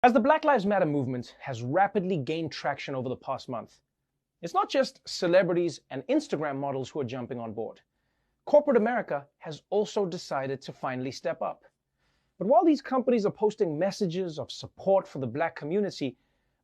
As the Black Lives Matter movement has rapidly gained traction over the past month, it's not just celebrities and Instagram models who are jumping on board. Corporate America has also decided to finally step up. But while these companies are posting messages of support for the Black community,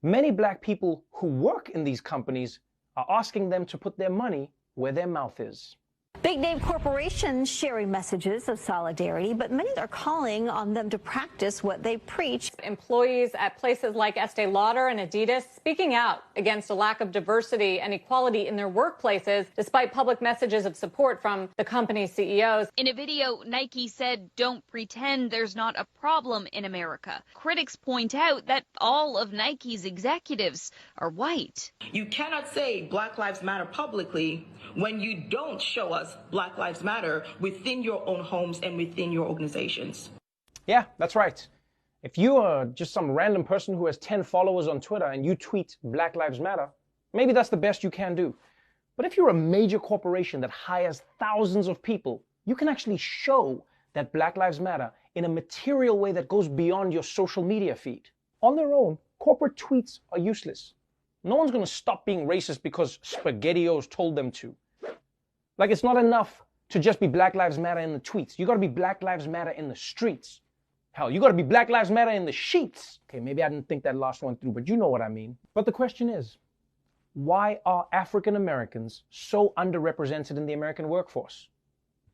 many Black people who work in these companies are asking them to put their money where their mouth is. Big name corporations sharing messages of solidarity, but many are calling on them to practice what they preach. Employees at places like Estee Lauder and Adidas speaking out against a lack of diversity and equality in their workplaces, despite public messages of support from the company's CEOs. In a video, Nike said, "Don't pretend there's not a problem in America." Critics point out that all of Nike's executives are white. You cannot say Black Lives Matter publicly when you don't show us Black Lives Matter within your own homes and within your organizations. Yeah, that's right. If you are just some random person who has 10 followers on Twitter and you tweet Black Lives Matter, maybe that's the best you can do. But if you're a major corporation that hires thousands of people, you can actually show that Black Lives Matter in a material way that goes beyond your social media feed. On their own, corporate tweets are useless. No one's going to stop being racist because SpaghettiOs told them to. Like, it's not enough to just be Black Lives Matter in the tweets. You got to be Black Lives Matter in the streets. Hell, you got to be Black Lives Matter in the sheets. Okay, maybe I didn't think that last one through, but you know what I mean. But the question is, why are African Americans so underrepresented in the American workforce?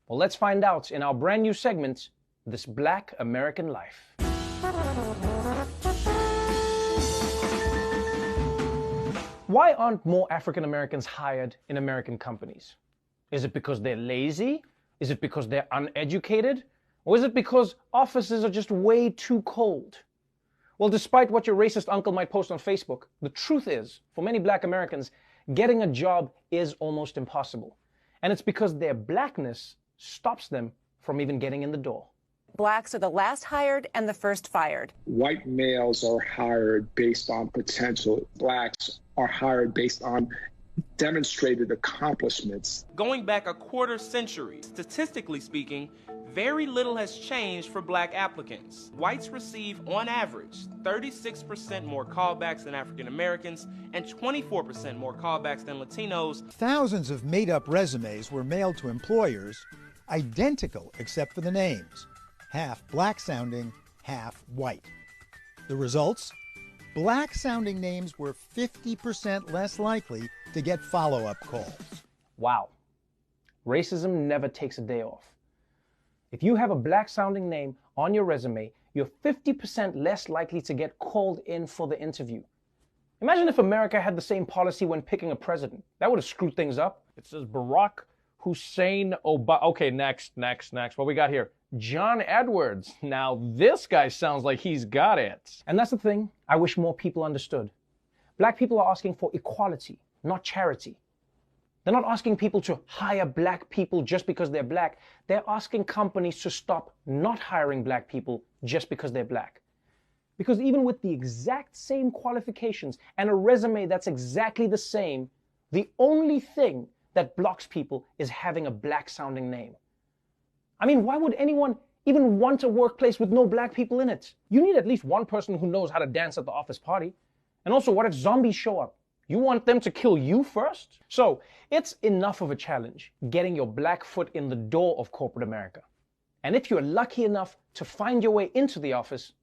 Well, let's find out in our brand new segment, This Black American Life. Why aren't more African Americans hired in American companies? Is it because they're lazy? Is it because they're uneducated? Or is it because offices are just way too cold? Well, despite what your racist uncle might post on Facebook, the truth is, for many Black Americans, getting a job is almost impossible. And it's because their Blackness stops them from even getting in the door. Blacks are the last hired and the first fired. White males are hired based on potential. Blacks are hired based on demonstrated accomplishments. Going back a quarter century, statistically speaking, very little has changed for Black applicants. Whites receive, on average, 36% more callbacks than African Americans and 24% more callbacks than Latinos. Thousands of made-up resumes were mailed to employers, identical except for the names. Half Black-sounding, half white. The results? Black-sounding names were 50% less likely to get follow-up calls. Wow. Racism never takes a day off. If you have a Black-sounding name on your resume, you're 50% less likely to get called in for the interview. Imagine if America had the same policy when picking a president. That would have screwed things up. It says Barack Hussein Obama. Okay, next. What we got here? John Edwards. Now this guy sounds like he's got it. And that's the thing I wish more people understood. Black people are asking for equality, not charity. They're not asking people to hire Black people just because they're Black. They're asking companies to stop not hiring Black people just because they're Black. Because even with the exact same qualifications and a resume that's exactly the same, the only thing that blocks people is having a Black-sounding name. I mean, why would anyone even want a workplace with no Black people in it? You need at least one person who knows how to dance at the office party. And also, what if zombies show up? You want them to kill you first? So, it's enough of a challenge getting your Black foot in the door of corporate America. And if you're lucky enough to find your way into the office,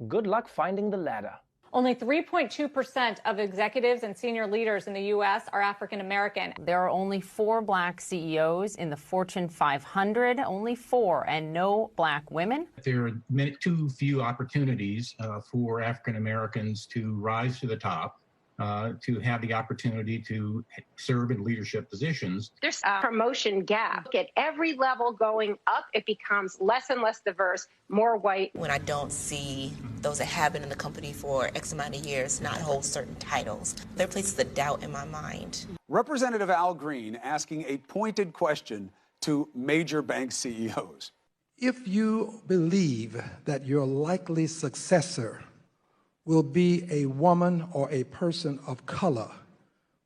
good luck finding the ladder. Only 3.2% of executives and senior leaders in the U.S. are African American. There are only 4 Black CEOs in the Fortune 500, only 4, and no Black women. There are too few opportunities for African Americans to rise to the top, to have the opportunity to serve in leadership positions. There's a promotion gap. At every level going up, it becomes less and less diverse, more white. When I don't see those that have been in the company for X amount of years not hold certain titles, there places a doubt in my mind. Representative Al Green asking a pointed question to major bank CEOs. If you believe that your likely successor will be a woman or a person of color,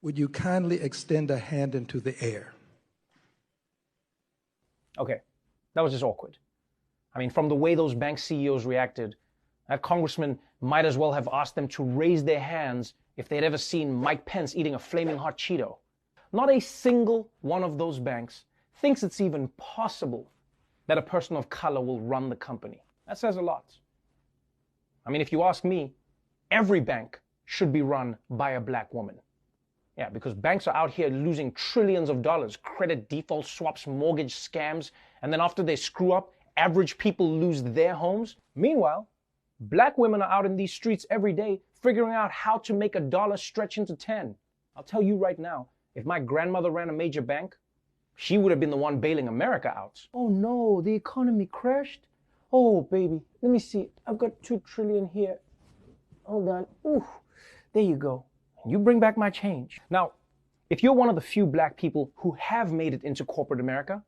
would you kindly extend a hand into the air? Okay, that was just awkward. I mean, from the way those bank CEOs reacted, that congressman might as well have asked them to raise their hands if they'd ever seen Mike Pence eating a flaming hot Cheeto. Not a single one of those banks thinks it's even possible that a person of color will run the company. That says a lot. I mean, if you ask me, every bank should be run by a black woman. Yeah, because banks are out here losing trillions of dollars, credit default swaps, mortgage scams, and then after they screw up, average people lose their homes. Meanwhile, black women are out in these streets every day figuring out how to make a dollar stretch into 10. I'll tell you right now, if my grandmother ran a major bank, she would have been the one bailing America out. Oh no, the economy crashed? Oh baby, let me see. I've got 2 trillion here. Hold on. Ooh, there you go. You bring back my change. Now, if you're one of the few black people who have made it into corporate America,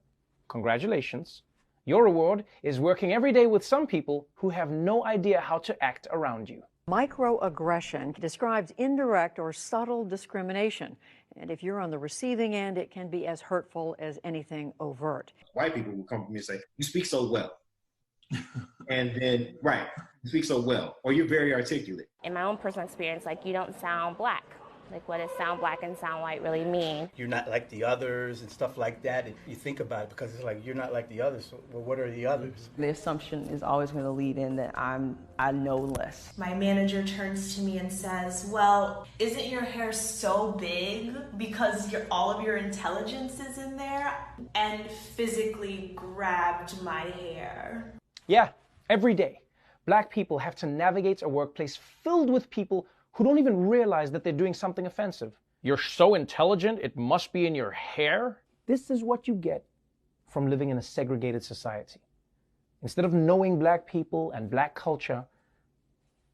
congratulations. Your reward is working every day with some people who have no idea how to act around you. Microaggression describes indirect or subtle discrimination. And if you're on the receiving end, it can be as hurtful as anything overt. White people will come to me and say, you speak so well. And then, right, you speak so well, or you're very articulate. In my own personal experience, like, you don't sound black. Like, what does sound black and sound white really mean? You're not like the others and stuff like that. If you think about it, because it's like, you're not like the others, so, well, what are the others? The assumption is always going to lead in that I know less. My manager turns to me and says, well, isn't your hair so big because all of your intelligence is in there? And physically grabbed my hair. Yeah, every day, black people have to navigate a workplace filled with people who don't even realize that they're doing something offensive. You're so intelligent, it must be in your hair? This is what you get from living in a segregated society. Instead of knowing black people and black culture,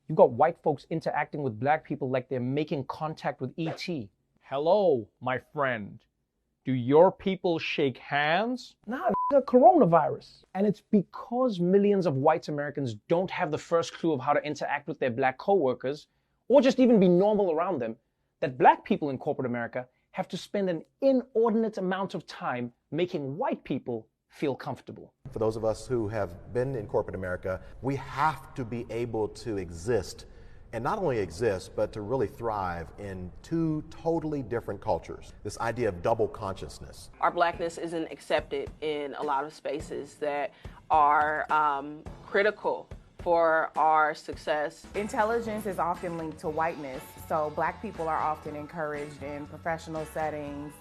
you've got white folks interacting with black people like they're making contact with E.T. Hello, my friend. Do your people shake hands? Nah, the coronavirus. And it's because millions of white Americans don't have the first clue of how to interact with their black coworkers, or just even be normal around them, that black people in corporate America have to spend an inordinate amount of time making white people feel comfortable. For those of us who have been in corporate America, we have to be able to exist, and not only exist, but to really thrive in 2 totally different cultures. This idea of double consciousness. Our blackness isn't accepted in a lot of spaces that are critical for our success. Intelligence is often linked to whiteness, so black people are often encouraged in professional settings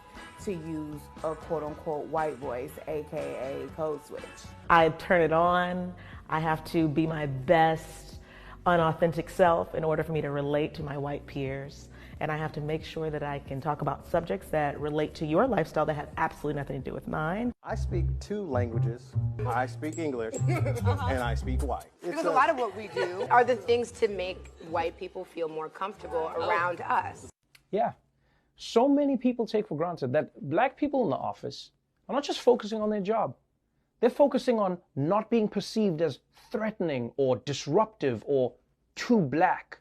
to use a quote-unquote white voice, aka code switch. I turn it on. I have to be my best unauthentic self in order for me to relate to my white peers. And I have to make sure that I can talk about subjects that relate to your lifestyle that have absolutely nothing to do with mine. I speak 2 languages. I speak English and I speak white. Because a lot of what we do are the things to make white people feel more comfortable around us. Yeah. So many people take for granted that black people in the office are not just focusing on their job. They're focusing on not being perceived as threatening or disruptive or too black.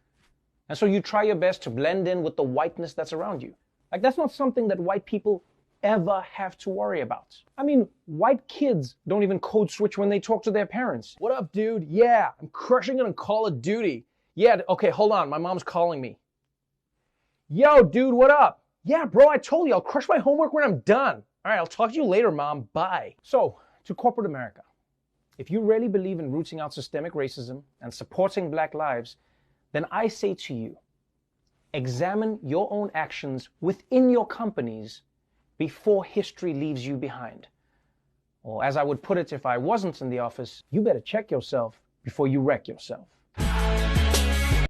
And so you try your best to blend in with the whiteness that's around you. Like, that's not something that white people ever have to worry about. I mean, white kids don't even code switch when they talk to their parents. What up, dude? Yeah, I'm crushing it on Call of Duty. Yeah, okay, hold on, my mom's calling me. Yo, dude, what up? Yeah, bro, I told you, I'll crush my homework when I'm done. All right, I'll talk to you later, Mom. Bye. So, to corporate America, if you really believe in rooting out systemic racism and supporting black lives, then I say to you, examine your own actions within your companies before history leaves you behind. Or as I would put it if I wasn't in the office, you better check yourself before you wreck yourself.